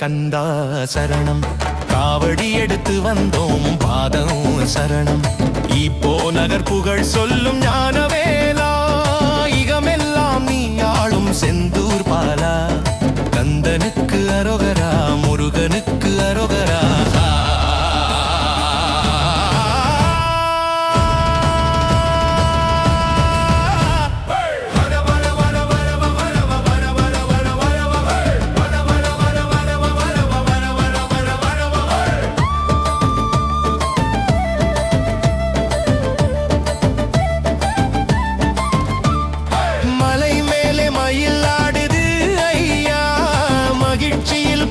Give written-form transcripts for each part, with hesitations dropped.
கந்தா சரணம். காவடி எடுத்து வந்தோம் பாதம் சரணம். இப்போ நகர் புகழ் சொல்லும் ஞானவேலா, இகமெல்லாம் நீ ஆளும் செந்தூர் பாலா. கந்தனுக்கு அரோகரா, முருகனுக்கு அரோகரா.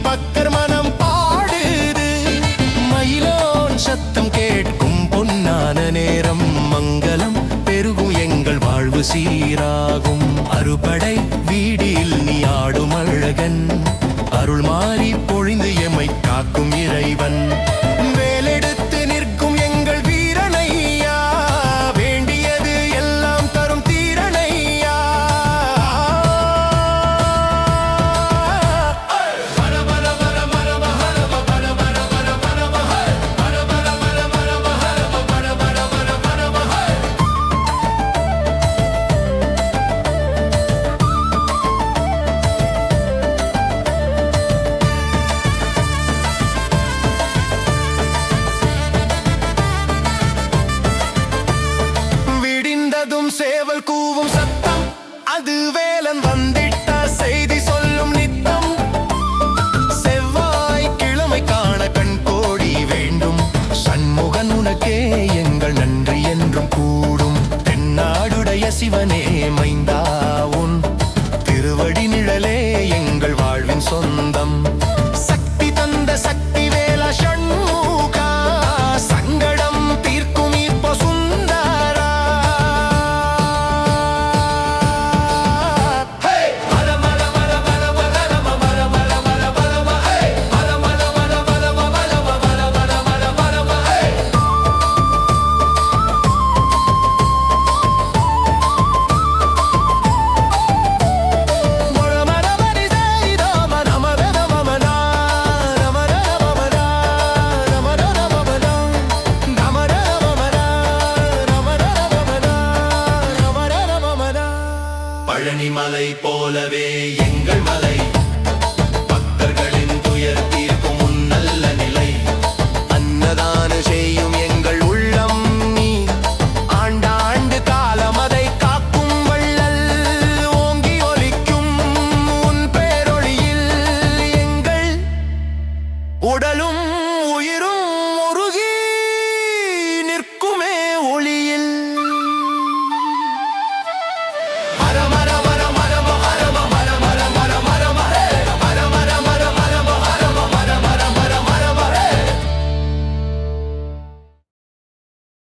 பக்கர் மனம் பாடுது, மயிலோன் சத்தம் கேட்கும் பொன்னான நேரம். மங்களம் பெருகும் எங்கள் வாழ்வு சீராகும். அறுபடை வீடில் நீ ஆடும் அழகன், அருள் மாறி